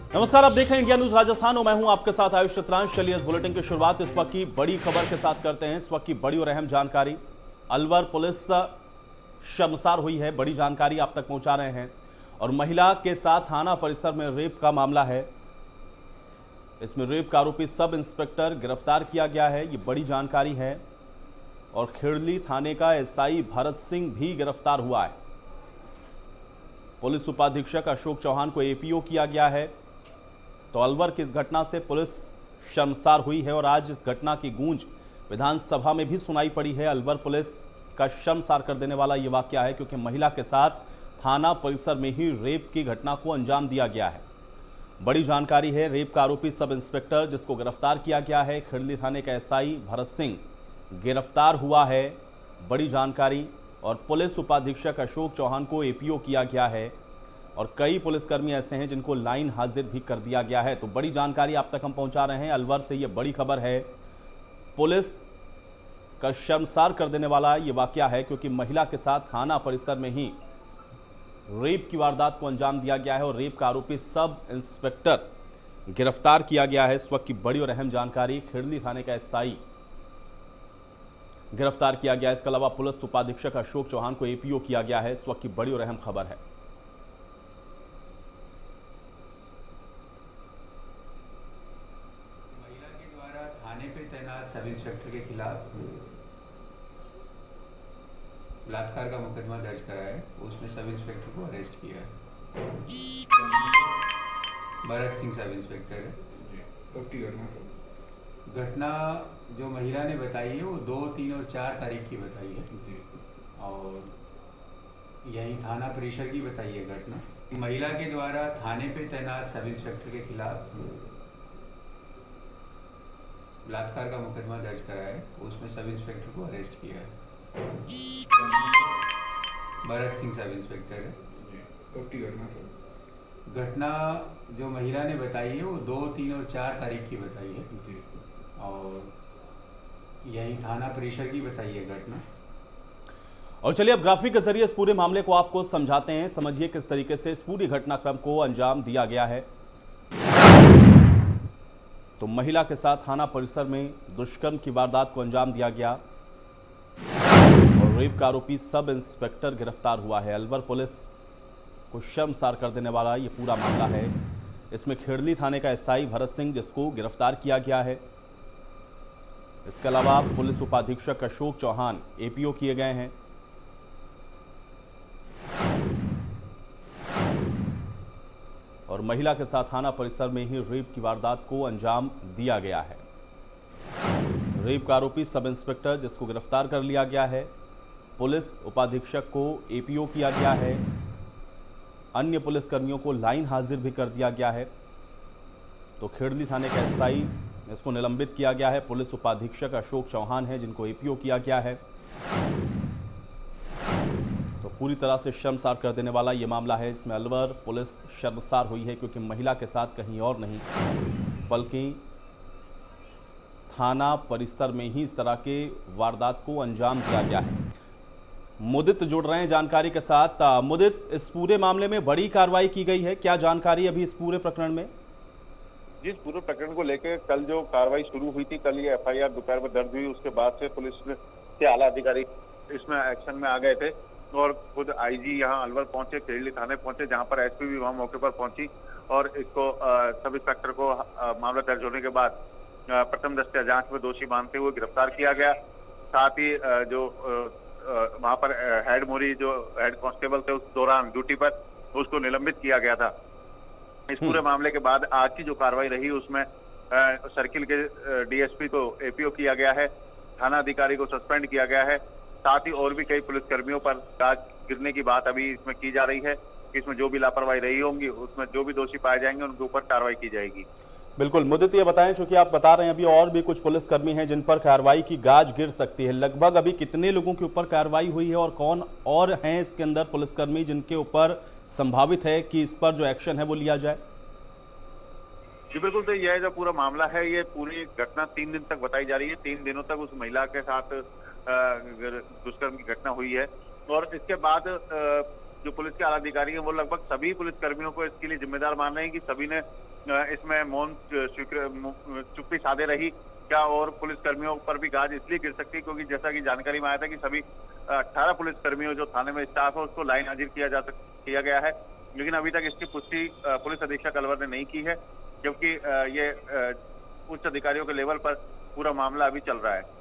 नमस्कार, आप देख रहे हैं इंडिया न्यूज राजस्थान और मैं हूं आपके साथ आयुष चित्रांश। चलिए इस बुलेटिन की शुरुआत इस वक्त की बड़ी खबर के साथ करते हैं। इस वक्त की बड़ी और अहम जानकारी, अलवर पुलिस शर्मसार हुई है। बड़ी जानकारी आप तक पहुंचा रहे हैं और महिला के साथ थाना परिसर में रेप का मामला है। इसमें रेप का आरोपी सब इंस्पेक्टर गिरफ्तार किया गया है, ये बड़ी जानकारी है। और खेड़ली थाने का एसआई भरत सिंह भी गिरफ्तार हुआ है। पुलिस उपाधीक्षक अशोक चौहान को एपीओ किया गया है। तो अलवर की इस घटना से पुलिस शर्मसार हुई है और आज इस घटना की गूंज विधानसभा में भी सुनाई पड़ी है। अलवर पुलिस का शर्मसार कर देने वाला ये वाकया है, क्योंकि महिला के साथ थाना परिसर में ही रेप की घटना को अंजाम दिया गया है। बड़ी जानकारी है, रेप का आरोपी सब इंस्पेक्टर जिसको गिरफ्तार किया गया है, खेड़ली थाने का एसआई भरत सिंह गिरफ्तार हुआ है। बड़ी जानकारी। और पुलिस उपाधीक्षक अशोक चौहान को एपीओ किया गया है और कई पुलिसकर्मी ऐसे हैं जिनको लाइन हाजिर भी कर दिया गया है। तो बड़ी जानकारी आप तक हम पहुंचा रहे हैं। अलवर से ये बड़ी खबर है। पुलिस का शर्मसार कर देने वाला ये वाकया है, क्योंकि महिला के साथ थाना परिसर में ही रेप की वारदात को अंजाम दिया गया है और रेप का आरोपी सब इंस्पेक्टर गिरफ्तार किया गया है। इस वक्त की बड़ी और अहम जानकारी, खेड़ली थाने का एसआई गिरफ्तार किया गया है। इसके अलावा पुलिस उपाधीक्षक अशोक चौहान को एपीओ किया गया है। इस वक्त की बड़ी और अहम खबर है। महिला के द्वारा थाने पे तैनात सब इंस्पेक्टर के खिलाफ बलात्कार का मुकदमा दर्ज करा है। उसमें सब इंस्पेक्टर को अरेस्ट किया है। भरत सिंह सब इंस्पेक्टर है। घटना जो महिला ने बताई है वो 2, 3 और 4 तारीख की बताई है और यही थाना परिसर की बताई है घटना। महिला के द्वारा थाने पे तैनात सब इंस्पेक्टर के खिलाफ बलात्कार का मुकदमा दर्ज करा है। उसमें सब इंस्पेक्टर को अरेस्ट किया है। भरत सिंह सब इंस्पेक्टर है। घटना जो महिला ने बताई है वो 2, 3 और 4 तारीख की बताई है और यही थाना परिसर की बताई है घटना। और चलिए अब ग्राफिक के जरिए इस पूरे मामले को आपको समझाते हैं। समझिए किस तरीके से इस पूरी घटनाक्रम को अंजाम दिया गया है। तो महिला के साथ थाना परिसर में दुष्कर्म की वारदात को अंजाम दिया गया और रेप का आरोपी सब इंस्पेक्टर गिरफ्तार हुआ है। अलवर पुलिस को शर्मसार कर देने वाला ये पूरा मामला है। इसमें खेड़ली थाने का एसआई भरत सिंह जिसको गिरफ्तार किया गया है। इसके अलावा पुलिस उपाधीक्षक अशोक चौहान एपीओ किए गए हैं। और महिला के साथ थाना परिसर में ही रेप की वारदात को अंजाम दिया गया है। रेप का आरोपी सब इंस्पेक्टर जिसको गिरफ्तार कर लिया गया है। पुलिस उपाधीक्षक को एपीओ किया गया है। अन्य पुलिसकर्मियों को लाइन हाजिर भी कर दिया गया है। तो खेड़ली थाने का एसआई इसको निलंबित किया गया है। पुलिस उपाधीक्षक अशोक चौहान है जिनको एपीओ किया गया है। तो पूरी तरह से शर्मसार कर देने वाला ये मामला है। इसमें अलवर पुलिस शर्मसार हुई है, क्योंकि महिला के साथ कहीं और नहीं बल्कि थाना परिसर में ही इस तरह के वारदात को अंजाम दिया गया है। मुदित जुड़ रहे हैं जानकारी के साथ। मुदित, इस पूरे मामले में बड़ी कार्रवाई की गई है, क्या जानकारी अभी इस पूरे प्रकरण में? जिस पूरे प्रकरण को लेकर कल जो कार्रवाई शुरू हुई थी, कल ये एफआईआर दोपहर में दर्ज हुई, उसके बाद से पुलिस के आला अधिकारी इसमें एक्शन में आ गए थे और खुद आईजी यहाँ अलवर पहुंचे, खेड़ली थाने पहुंचे, जहां पर एसपी भी वहां मौके पर पहुंची और इसको सब इंस्पेक्टर को मामला दर्ज होने के बाद प्रथम दस्ता जांच में दोषी मानते हुए गिरफ्तार किया गया। साथ ही जो वहां पर हेड मोरी जो हेड कांस्टेबल थे उस दौरान ड्यूटी पर, उसको निलंबित किया गया था। इस पूरे मामले के बाद आज की जो कार्रवाई रही उसमें सर्किल के डीएसपी को एपीओ किया गया है, थाना अधिकारी को सस्पेंड किया गया है। साथ ही और भी कई पुलिसकर्मियों पर गाज गिरने की बात अभी इसमें की जा रही है। इसमें जो भी लापरवाही रही होंगी उसमें जो भी दोषी पाए जाएंगे उनके ऊपर कार्रवाई की जाएगी। बिल्कुल मुदित, ये बताएं, चूंकि आप बता रहे हैं अभी और भी कुछ पुलिसकर्मी हैं जिन पर कार्रवाई की गाज गिर सकती है, लगभग अभी कितने लोगों के ऊपर कार्रवाई हुई है और कौन और हैं इसके अंदर पुलिसकर्मी जिनके ऊपर संभावित है कि इस पर जो एक्शन है वो लिया जाए? जी बिल्कुल, तो यह जो पूरा मामला है, ये पूरी घटना 3 दिन तक बताई जा रही है। 3 दिनों तक उस महिला के साथ दुष्कर्म की घटना हुई है और इसके बाद जो पुलिस के आला अधिकारी हैं वो लगभग सभी पुलिसकर्मियों को इसके लिए जिम्मेदार मान रहे हैं कि सभी ने इसमें मौन चुप्पी साधे रही क्या, और पुलिस कर्मियों पर भी गाज इसलिए गिर सकती है क्योंकि जैसा कि जानकारी में आया था कि सभी 18 पुलिस कर्मियों जो थाने में स्टाफ है उसको लाइन हाजिर किया गया है, लेकिन अभी तक इसकी पुष्टि पुलिस अधीक्षक अलवर ने नहीं की है, जबकि ये उच्च अधिकारियों के लेवल पर पूरा मामला अभी चल रहा है।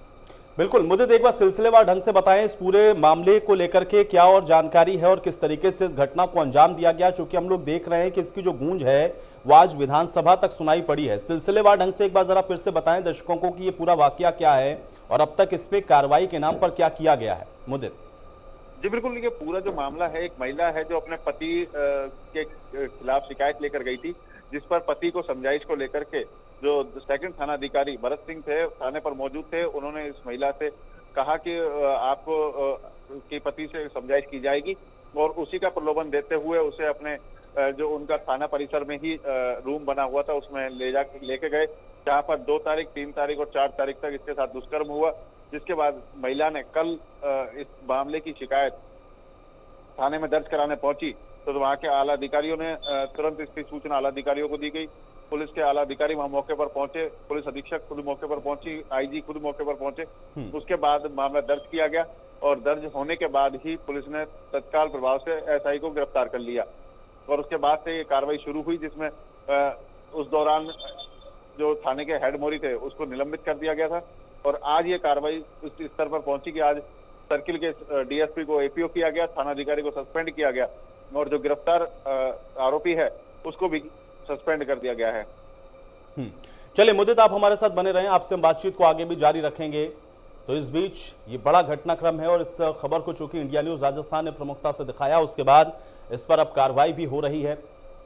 बिल्कुल, मुझे एक बार सिलसिलेवार ढंग से बताएं इस पूरे मामले को लेकर के क्या और जानकारी है और किस तरीके से इस घटना को अंजाम दिया गया, क्योंकि हम लोग देख रहे हैं कि इसकी जो गूंज है वो आज विधानसभा तक सुनाई पड़ी है। सिलसिलेवार ढंग से एक बार जरा फिर से बताएं दर्शकों को कि ये पूरा वाकया क्या है और अब तक इस पे कार्रवाई के नाम पर क्या किया गया है। मुदित जी बिल्कुल, ये पूरा जो मामला है, एक महिला है जो अपने पति के खिलाफ शिकायत लेकर गई थी, जिस पर पति को समझाइश को लेकर के जो सेकंड थाना अधिकारी भरत सिंह थे, थाने पर मौजूद थे, उन्होंने इस महिला से कहा कि आपको के पति से समझाइश की जाएगी और उसी का प्रलोभन देते हुए उसे अपने जो उनका थाना परिसर में ही रूम बना हुआ था उसमें लेके गए, जहां पर 2 तारीख, 3 तारीख और 4 तारीख तक इसके साथ दुष्कर्म हुआ, जिसके बाद महिला ने कल इस मामले की शिकायत थाने में दर्ज कराने पहुंची तो वहां के आला अधिकारियों ने तुरंत इसकी सूचना आला अधिकारियों को दी गई। पुलिस के आला अधिकारी वहां मौके पर पहुंचे, पुलिस अधीक्षक खुद मौके पर पहुंची, आईजी खुद मौके पर पहुंचे। उसके बाद मामला दर्ज किया गया और दर्ज होने के बाद ही पुलिस ने तत्काल प्रभाव से एसआई को गिरफ्तार कर लिया और उसके बाद से ये कार्रवाई शुरू हुई, जिसमें उस दौरान जो थाने के हेड मोरी थे उसको निलंबित कर दिया गया था और आज ये कार्रवाई उस स्तर पर पहुंची कि आज सर्किल के डीएसपी को एपीओ किया गया, थाना अधिकारी को सस्पेंड किया गया और जो गिरफ्तार आरोपी है उसको भी सस्पेंड कर दिया गया है। चलिए मुदित, आप हमारे साथ बने रहें, आपसे हम बातचीत को आगे भी जारी रखेंगे। तो इस बीच ये बड़ा घटनाक्रम है और इस खबर को चूंकि इंडिया न्यूज राजस्थान ने प्रमुखता से दिखाया, उसके बाद इस पर अब कार्रवाई भी हो रही है,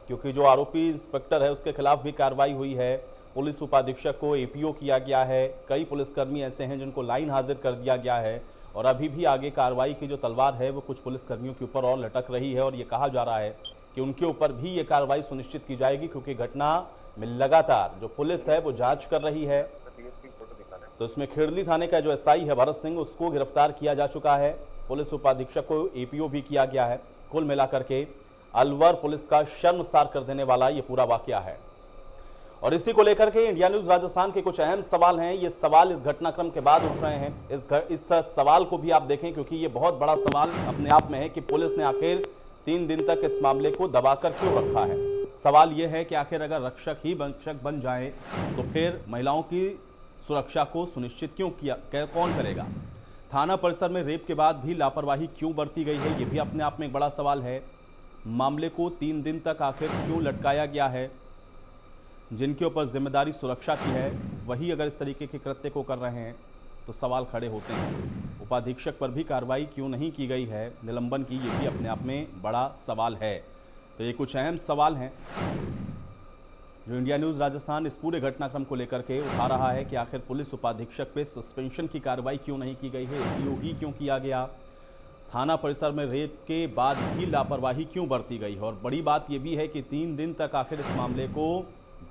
क्योंकि जो आरोपी इंस्पेक्टर है उसके खिलाफ भी कार्रवाई हुई है। पुलिस उपाधीक्षक को एपीओ किया गया है, कई पुलिसकर्मी ऐसे हैं जिनको लाइन हाजिर कर दिया गया है और अभी भी आगे कार्रवाई की जो तलवार है वो कुछ पुलिसकर्मियों के ऊपर और लटक रही है और ये कहा जा रहा है कि उनके ऊपर भी ये कार्रवाई सुनिश्चित की जाएगी, क्योंकि घटना में लगातार जो पुलिस है वो जांच कर रही है। तो इसमें खेड़ली थाने का जो एसआई है भरत सिंह, उसको गिरफ्तार किया जा चुका है, पुलिस उपाधीक्षक को एपीओ भी किया गया है। कुल मिलाकर के अलवर पुलिस का शर्मसार कर देने वाला ये पूरा वाकया है और इसी को लेकर के इंडिया न्यूज राजस्थान के कुछ अहम सवाल हैं। ये सवाल इस घटनाक्रम के बाद उठ रहे हैं। इस सवाल को भी आप देखें, क्योंकि ये बहुत बड़ा सवाल अपने आप में है कि पुलिस ने आखिर 3 दिन तक इस मामले को दबाकर क्यों रखा है। सवाल यह है कि आखिर अगर रक्षक ही रक्षक बन जाए तो फिर महिलाओं की सुरक्षा को सुनिश्चित कौन करेगा। थाना परिसर में रेप के बाद भी लापरवाही क्यों बरती गई है, ये भी अपने आप में एक बड़ा सवाल है। मामले को 3 दिन तक आखिर क्यों लटकाया गया है। जिनके ऊपर जिम्मेदारी सुरक्षा की है वही अगर इस तरीके के कृत्य को कर रहे हैं तो सवाल खड़े होते हैं। उपाधीक्षक पर भी कार्रवाई क्यों नहीं की गई है, निलंबन की, ये भी अपने आप में बड़ा सवाल है। तो ये कुछ अहम सवाल हैं जो इंडिया न्यूज़ राजस्थान इस पूरे घटनाक्रम को लेकर के उठा रहा है कि आखिर पुलिस उपाधीक्षक पे सस्पेंशन की कार्रवाई क्यों नहीं की गई है, एपीओ ही क्यों किया गया, थाना परिसर में रेप के बाद भी लापरवाही क्यों बरती गई है। और बड़ी बात यह भी है कि 3 दिन तक आखिर इस मामले को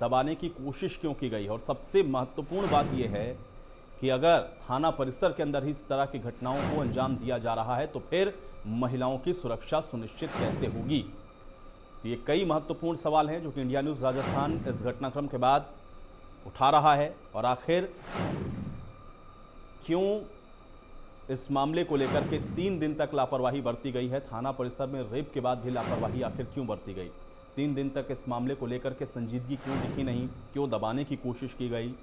दबाने की कोशिश क्यों की गई। और सबसे महत्वपूर्ण बात यह है कि अगर थाना परिसर के अंदर ही इस तरह की घटनाओं को अंजाम दिया जा रहा है तो फिर महिलाओं की सुरक्षा सुनिश्चित कैसे होगी। ये कई महत्वपूर्ण सवाल हैं जो कि इंडिया न्यूज़ राजस्थान इस घटनाक्रम के बाद उठा रहा है और आखिर क्यों इस मामले को लेकर के 3 दिन तक लापरवाही बरती गई है। थाना परिसर में रेप के बाद भी लापरवाही आखिर क्यों बरती गई, 3 दिन तक इस मामले को लेकर के संजीदगी क्यों दिखी नहीं, क्यों दबाने की कोशिश की गई।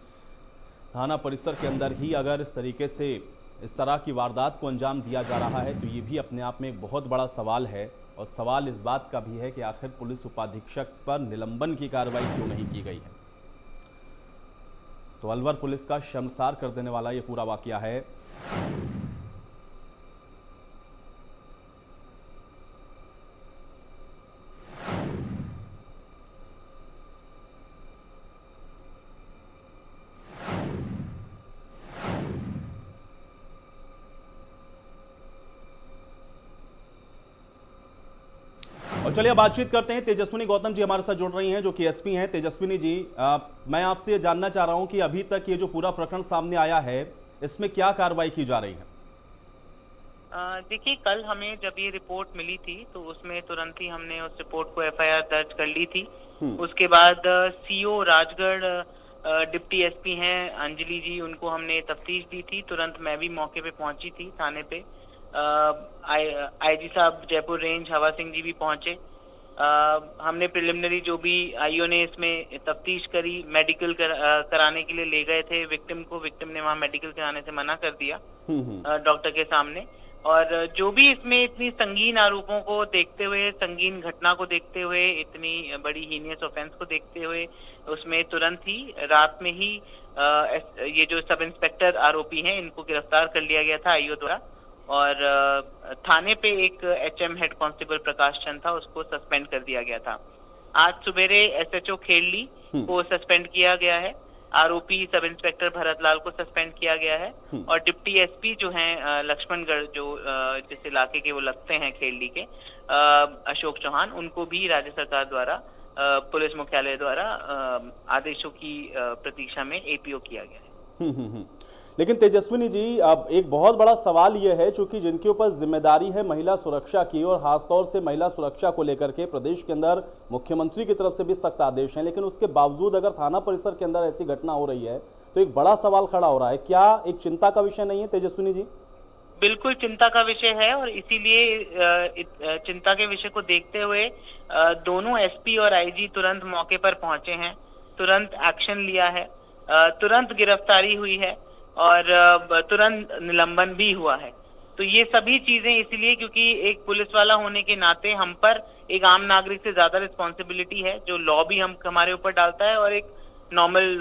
थाना परिसर के अंदर ही अगर इस तरीके से इस तरह की वारदात को अंजाम दिया जा रहा है तो ये भी अपने आप में एक बहुत बड़ा सवाल है। और सवाल इस बात का भी है कि आखिर पुलिस उपाधीक्षक पर निलंबन की कार्रवाई क्यों नहीं की गई है। तो अलवर पुलिस का शर्मसार कर देने वाला ये पूरा वाकया है। और चलिए बातचीत करते हैं, तेजस्विनी गौतम जी हमारे साथ जुड़ रही हैं जो कि एसपी हैं। तेजस्विनी जी, मैं आपसे ये जानना चाह रहा हूं कि अभी तक ये जो पूरा प्रकरण सामने आया है इसमें क्या कार्रवाई की जा रही है। देखिए, कल हमें जब ये रिपोर्ट मिली थी तो उसमें तुरंत ही हमने उस रिपोर्ट को एफआईआर दर्ज कर ली थी। उसके बाद सीओ राजगढ़, डिप्टी एसपी हैं अंजलि जी, उनको हमने तफ्तीश दी थी। तुरंत मैं भी मौके पे पहुंची थी थाने पे। आईजी साहब जयपुर रेंज हवा सिंह जी भी पहुंचे। हमने प्रिलिमिनरी जो भी आईओ ने इसमें तफ्तीश करी, मेडिकल कराने के लिए ले गए थे विक्टिम को। विक्टिम ने वहां मेडिकल कराने से मना कर दिया डॉक्टर के सामने। और जो भी इसमें इतनी संगीन आरोपों को देखते हुए, संगीन घटना को देखते हुए, इतनी बड़ी हीनियस ऑफेंस को देखते हुए, उसमें तुरंत ही रात में ही ये जो सब इंस्पेक्टर आरोपी हैं इनको गिरफ्तार कर लिया गया था आईओ द्वारा। और थाने पे एक HM head constable Prakash Chand था, उसको सस्पेंड कर दिया गया था। आज सुबेरे एसएचओ खेड़ली को सस्पेंड किया गया है। आरोपी सब इंस्पेक्टर भरत लाल को सस्पेंड किया गया है। और डिप्टी एसपी जो हैं लक्ष्मणगढ़, जो जिस इलाके के वो लगते हैं खेड़ली के, अशोक चौहान, उनको भी राज्य सरकार द्वारा पुलिस मुख्यालय द्वारा आदेशों की प्रतीक्षा में एपीओ किया गया है। लेकिन तेजस्विनी जी, अब एक बहुत बड़ा सवाल यह है, चूंकि जिनके ऊपर जिम्मेदारी है महिला सुरक्षा की, और खासतौर से महिला सुरक्षा को लेकर के प्रदेश के अंदर मुख्यमंत्री की तरफ से भी सख्त आदेश हैं, लेकिन उसके बावजूद अगर थाना परिसर के अंदर ऐसी घटना हो रही है तो एक बड़ा सवाल खड़ा हो रहा है। क्या एक चिंता का विषय नहीं है तेजस्विनी जी? बिल्कुल चिंता का विषय है, और इसीलिए चिंता के विषय को देखते हुए दोनों एसपी और आईजी तुरंत मौके पर पहुंचे हैं, तुरंत एक्शन लिया है, तुरंत गिरफ्तारी हुई है और तुरंत निलंबन भी हुआ है। तो ये सभी चीजें इसलिए क्योंकि एक पुलिस वाला होने के नाते हम पर एक आम नागरिक से ज्यादा रिस्पॉन्सिबिलिटी है, जो लॉ भी हमारे ऊपर डालता है और एक नॉर्मल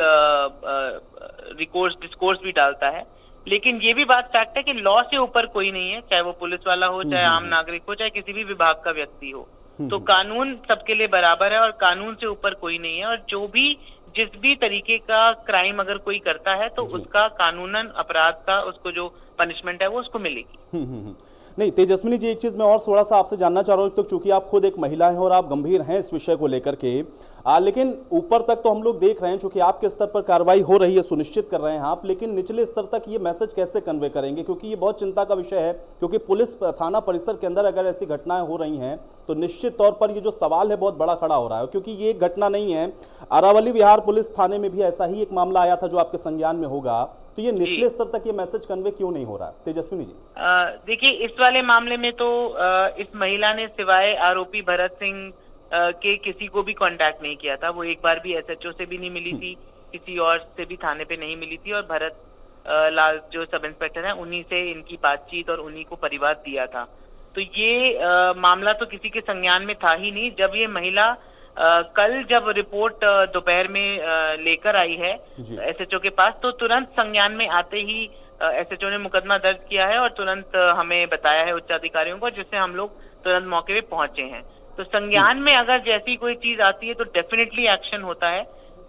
डिस्कोर्स भी डालता है। लेकिन ये भी बात फैक्ट है कि लॉ से ऊपर कोई नहीं है, चाहे वो पुलिस वाला हो, चाहे आम नागरिक हो, चाहे किसी भी विभाग का व्यक्ति हो। तो कानून सबके लिए बराबर है और कानून से ऊपर कोई नहीं है। और जो भी जिस भी तरीके का क्राइम अगर कोई करता है तो उसका कानूनन अपराध का उसको जो पनिशमेंट है वो उसको मिलेगी। नहीं तेजस्विनी जी, एक चीज मैं और थोड़ा सा आपसे जानना चाह रहा हूँ, तो चूंकि आप खुद एक महिला हैं और आप गंभीर हैं इस विषय को लेकर के, लेकिन ऊपर तक तो हम लोग देख रहे हैं, चूंकि आपके स्तर पर कार्रवाई हो रही है, सुनिश्चित कर रहे हैं आप, लेकिन निचले स्तर तक ये मैसेज कैसे कन्वे करेंगे? क्योंकि ये बहुत चिंता का विषय है, क्योंकि पुलिस थाना परिसर के अंदर अगर ऐसी घटनाएं हो रही हैं तो निश्चित तौर पर ये जो सवाल है बहुत बड़ा खड़ा हो रहा है। क्योंकि ये एक घटना नहीं है, अरावली विहार पुलिस थाने में भी ऐसा ही एक मामला आया था जो आपके संज्ञान में होगा। तो ये निचले स्तर तक ये मैसेज कन्वे क्यों नहीं हो रहा है तेजस्विनी जी? देखिए, इस वाले मामले में तो इस महिला ने सिवाय आरोपी भरत सिंह के किसी को भी कांटेक्ट नहीं किया था। वो एक बार भी एसएचओ से भी नहीं मिली थी, किसी और से भी थाने पे नहीं मिली थी, और भरत लाल जो सब इंस्पेक्टर हैं उन्हीं से इनकी बातचीत और उन्हीं को परिवाद दिया था। तो ये मामला तो किसी के संज्ञान में था ही नहीं। जब ये महिला कल जब रिपोर्ट दोपहर में लेकर आई है एसएचओ के पास, तो तुरंत संज्ञान में आते ही एसएचओ ने मुकदमा दर्ज किया है और तुरंत हमें बताया है उच्च अधिकारियों को, जिससे हम लोग तुरंत मौके पे पहुंचे हैं। तो संज्ञान में अगर जैसी कोई चीज आती है तो डेफिनेटली एक्शन होता है।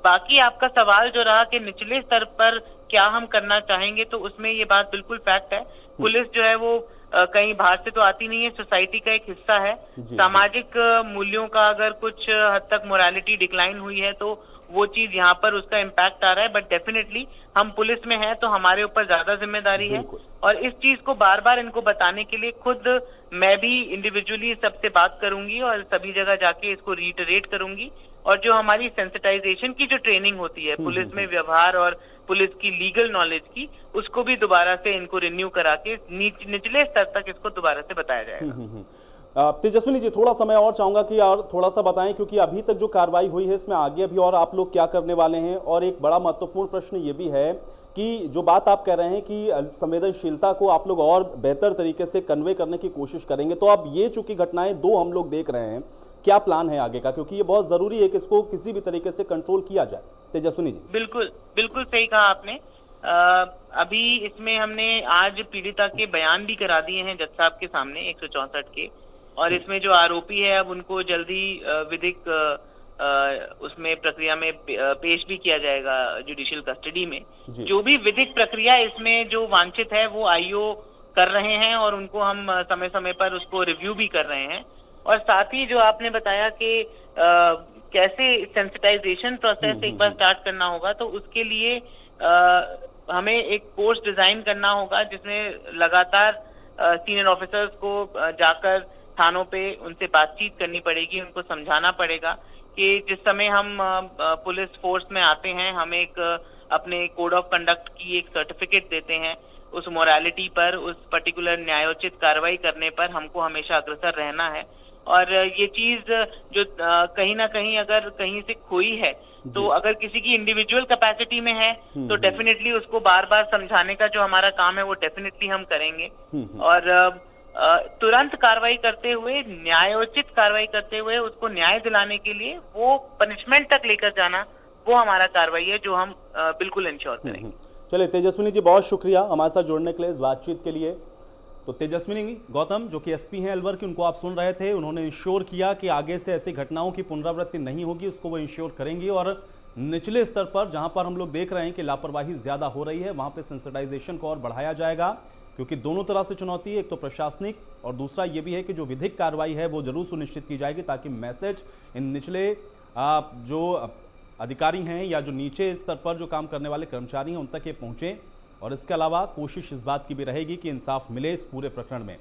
बाकी आपका सवाल जो रहा कि निचले स्तर पर क्या हम करना चाहेंगे, तो उसमें ये बात बिल्कुल फैक्ट है। पुलिस जो है वो कहीं बाहर से तो आती नहीं है, सोसाइटी का एक हिस्सा है। सामाजिक मूल्यों का अगर कुछ हद तक मोरालिटी डिक्लाइन हुई है तो वो चीज यहाँ पर उसका इम्पैक्ट आ रहा है। बट डेफिनेटली हम पुलिस में हैं तो हमारे ऊपर ज्यादा जिम्मेदारी है, और इस चीज को बार बार इनको बताने के लिए खुद मैं भी इंडिविजुअली सबसे बात करूंगी और सभी जगह जाके इसको रीटरेट करूंगी। और जो हमारी सेंसिटाइजेशन की जो ट्रेनिंग होती है पुलिस में व्यवहार और पुलिस की लीगल नॉलेज की, उसको भी दोबारा से इनको रिन्यू करा के निचले स्तर तक इसको दोबारा से बताया जाएगा। तेजस्विनी जी, थोड़ा समय और चाहूंगा कि और थोड़ा सा बताएं, क्योंकि अभी तक जो कार्रवाई हुई है इसमें आगे अभी और आप लोग क्या करने वाले हैं? और एक बड़ा महत्वपूर्ण प्रश्न ये भी है कि जो बात आप कह रहे हैं कि संवेदनशीलता को आप लोग और बेहतर तरीके से कन्वे करने की कोशिश करेंगे, तो अब ये चूंकि घटनाएं दो हम लोग देख रहे हैं, क्या प्लान है आगे का? क्योंकि ये बहुत जरूरी है कि इसको किसी भी तरीके से कंट्रोल किया जाए। तेजस्विनी जी। बिल्कुल बिल्कुल सही कहा आपने। अभी इसमें हमने आज पीड़िता के बयान भी करा दिए हैं जज साहब के सामने 164 के, और इसमें जो आरोपी है अब उनको जल्दी विधिक उसमें प्रक्रिया में पेश भी किया जाएगा जुडिशियल कस्टडी में। जो भी विधिक प्रक्रिया इसमें जो वांछित है वो आईओ कर रहे हैं और उनको हम समय समय पर उसको रिव्यू भी कर रहे हैं। और साथ ही जो आपने बताया कि कैसे सेंसिटाइजेशन प्रोसेस एक बार स्टार्ट करना होगा, तो उसके लिए हमें एक कोर्स डिजाइन करना होगा जिसमें लगातार सीनियर ऑफिसर्स को जाकर थानों पे उनसे बातचीत करनी पड़ेगी, उनको समझाना पड़ेगा कि जिस समय हम पुलिस फोर्स में आते हैं, हम एक अपने कोड ऑफ कंडक्ट की एक सर्टिफिकेट देते हैं। उस मोरालिटी पर, उस पर्टिकुलर न्यायोचित कार्रवाई करने पर हमको हमेशा अग्रसर रहना है। और ये चीज जो कहीं ना कहीं अगर कहीं से खोई है, तो अगर किसी की इंडिविजुअल कैपेसिटी में है तो डेफिनेटली उसको बार बार समझाने का जो हमारा काम है वो डेफिनेटली हम करेंगे। और तुरंत कार्रवाई करते हुए, न्यायोचित कार्रवाई करते हुए उसको न्याय दिलाने के लिए वो पनिशमेंट तक लेकर जाना, वो हमारा कार्रवाई है जो हम बिल्कुल इंश्योर करेंगे। चलिए तेजस्विनी जी, बहुत शुक्रिया हमारे साथ जुड़ने के लिए, इस बातचीत के लिए। तो तेजस्विनी गौतम जो कि एसपी हैं अलवर की, उनको आप सुन रहे थे, उन्होंने इंश्योर किया कि आगे से ऐसी घटनाओं की पुनरावृत्ति नहीं होगी, उसको वो इंश्योर करेंगी। और निचले स्तर पर जहां पर हम लोग देख रहे हैं कि लापरवाही ज्यादा हो रही है, वहां पे सेंसिटाइजेशन को और बढ़ाया जाएगा, क्योंकि दोनों तरह से चुनौती है, एक तो प्रशासनिक और दूसरा ये भी है कि जो विधिक कार्रवाई है वो जरूर सुनिश्चित की जाएगी, ताकि मैसेज इन निचले जो अधिकारी हैं या जो नीचे स्तर पर जो काम करने वाले कर्मचारी हैं उन तक ये पहुंचे। और इसके अलावा कोशिश इस बात की भी रहेगी कि इंसाफ मिले इस पूरे प्रकरण में।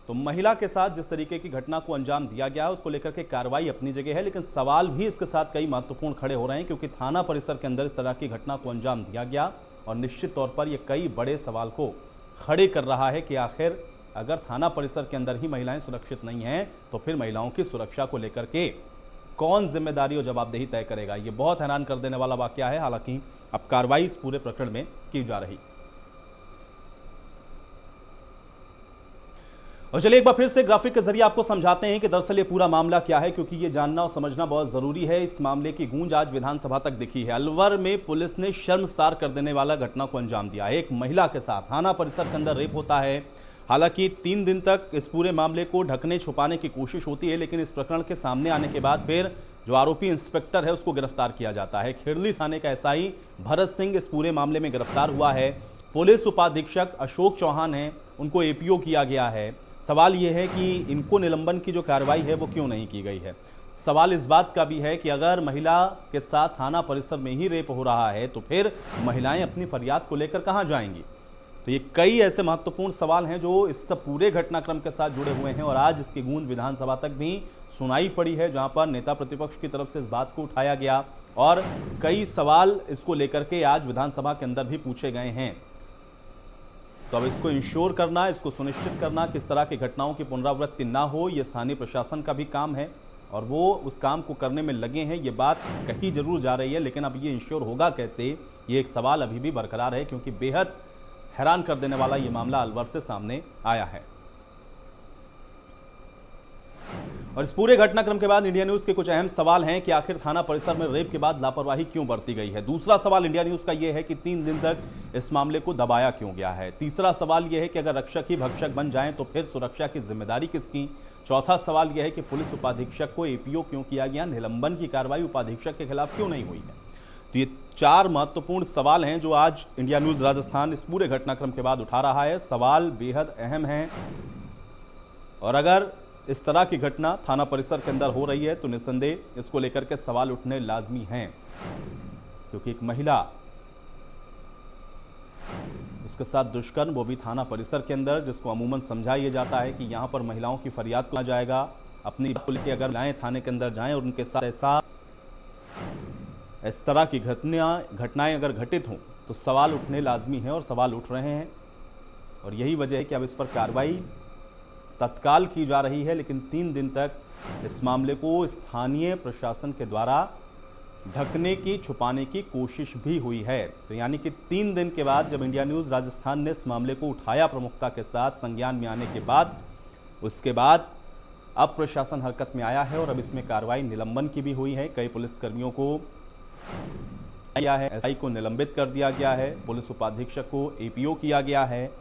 तो महिला के साथ जिस तरीके की घटना को अंजाम दिया गया है उसको लेकर के कार्रवाई अपनी जगह है, लेकिन सवाल भी इसके साथ कई महत्वपूर्ण खड़े हो रहे हैं, क्योंकि थाना परिसर के अंदर इस तरह की घटना को अंजाम दिया गया और निश्चित तौर पर यह कई बड़े सवाल को खड़े कर रहा है कि आखिर अगर थाना परिसर के अंदर ही महिलाएं सुरक्षित नहीं हैं तो फिर महिलाओं की सुरक्षा को लेकर के कौन जिम्मेदारी और जवाबदेही तय करेगा। ये बहुत हैरान कर देने वाला वाकया है। हालांकि अब कार्रवाई इस पूरे प्रकरण में की जा रही। और चलिए एक बार फिर से ग्राफिक के जरिए आपको समझाते हैं कि दरअसल ये पूरा मामला क्या है, क्योंकि ये जानना और समझना बहुत जरूरी है। इस मामले की गूंज आज विधानसभा तक दिखी है। अलवर में पुलिस ने शर्मसार कर देने वाला घटना को अंजाम दिया है। एक महिला के साथ थाना परिसर के अंदर रेप होता है। हालांकि 3 दिन तक इस पूरे मामले को ढकने छुपाने की कोशिश होती है, लेकिन इस प्रकरण के सामने आने के बाद फिर जो आरोपी इंस्पेक्टर है उसको गिरफ्तार किया जाता है। खेड़ली थाने का एसआई भरत सिंह इस पूरे मामले में गिरफ्तार हुआ है। पुलिस उपाधीक्षक अशोक चौहान हैं, उनको एपीओ किया गया है। सवाल यह है कि इनको निलंबन की जो कार्रवाई है वो क्यों नहीं की गई है। सवाल इस बात का भी है कि अगर महिला के साथ थाना परिसर में ही रेप हो रहा है तो फिर महिलाएं अपनी फरियाद को लेकर कहां जाएंगी। तो ये कई ऐसे महत्वपूर्ण सवाल हैं जो इस सब पूरे घटनाक्रम के साथ जुड़े हुए हैं। और आज इसकी गूंज विधानसभा तक भी सुनाई पड़ी है, जहां पर नेता प्रतिपक्ष की तरफ से इस बात को उठाया गया और कई सवाल इसको लेकर के आज विधानसभा के अंदर भी पूछे गए हैं। तो अब इसको इंश्योर करना, इसको सुनिश्चित करना किस तरह की घटनाओं की पुनरावृत्ति ना हो, ये स्थानीय प्रशासन का भी काम है और वो उस काम को करने में लगे हैं। ये बात कही जरूर जा रही है, लेकिन अब ये इंश्योर होगा कैसे, ये एक सवाल अभी भी बरकरार है, क्योंकि बेहद हैरान कर देने वाला ये मामला अलवर से सामने आया है। और इस पूरे घटनाक्रम के बाद इंडिया न्यूज के कुछ अहम सवाल हैं कि आखिर थाना परिसर में रेप के बाद लापरवाही क्यों बरती गई है। दूसरा सवाल इंडिया न्यूज का यह है कि 3 दिन तक इस मामले को दबाया क्यों गया है। तीसरा सवाल यह है कि अगर रक्षक ही भक्षक बन जाएं तो फिर सुरक्षा की जिम्मेदारी किसकी। चौथा सवाल यह है कि पुलिस उपाधीक्षक को एपीओ क्यों किया गया, निलंबन की कार्रवाई उपाधीक्षक के खिलाफ क्यों नहीं हुई है। तो ये 4 महत्वपूर्ण सवाल हैं जो आज इंडिया न्यूज राजस्थान इस पूरे घटनाक्रम के बाद उठा रहा है। सवाल बेहद अहम हैं और अगर इस तरह की घटना थाना परिसर के अंदर हो रही है तो निस्संदेह इसको लेकर के सवाल उठने लाजमी हैं, क्योंकि एक महिला, उसके साथ दुष्कर्म, वो भी थाना परिसर के अंदर, जिसको अमूमन समझा यह जाता है कि यहां पर महिलाओं की फरियाद को जाएगा, अपनी बात को लेकर अगर लाएं थाने के अंदर जाएं और उनके साथ इस तरह की घटनाएं अगर घटित हों तो सवाल उठने लाजमी हैं और सवाल उठ रहे हैं। और यही वजह है कि अब इस पर कार्रवाई तत्काल की जा रही है, लेकिन 3 दिन तक इस मामले को स्थानीय प्रशासन के द्वारा ढकने की, छुपाने की कोशिश भी हुई है। तो यानी कि 3 दिन के बाद जब इंडिया न्यूज राजस्थान ने इस मामले को उठाया प्रमुखता के साथ, संज्ञान में आने के बाद, उसके बाद अब प्रशासन हरकत में आया है और अब इसमें कार्रवाई निलंबन की भी हुई है। कई पुलिसकर्मियों को किया है, एसआई को निलंबित कर दिया गया है, पुलिस उपाधीक्षक को एपीओ किया गया है।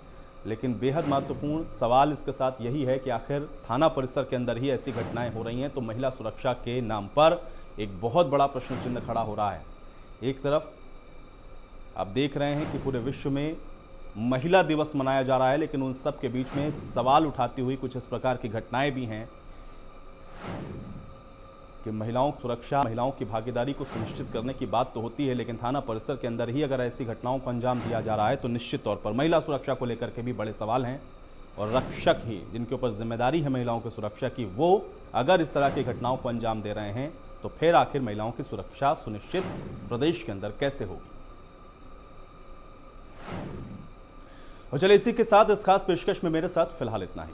लेकिन बेहद महत्वपूर्ण सवाल इसके साथ यही है कि आखिर थाना परिसर के अंदर ही ऐसी घटनाएं हो रही हैं तो महिला सुरक्षा के नाम पर एक बहुत बड़ा प्रश्न चिन्ह खड़ा हो रहा है। एक तरफ आप देख रहे हैं कि पूरे विश्व में महिला दिवस मनाया जा रहा है, लेकिन उन सब के बीच में सवाल उठाती हुई कुछ इस प्रकार की घटनाएं भी हैं कि महिलाओं की सुरक्षा, महिलाओं की भागीदारी को सुनिश्चित करने की बात तो होती है, लेकिन थाना परिसर के अंदर ही अगर ऐसी घटनाओं को अंजाम दिया जा रहा है तो निश्चित तौर पर महिला सुरक्षा को लेकर के भी बड़े सवाल हैं और रक्षक ही, जिनके ऊपर जिम्मेदारी है महिलाओं की सुरक्षा की, वो अगर इस तरह की घटनाओं को अंजाम दे रहे हैं तो फिर आखिर महिलाओं की सुरक्षा सुनिश्चित प्रदेश के अंदर कैसे होगी। और चलिए इसी के साथ इस खास पेशकश में मेरे साथ फिलहाल इतना ही।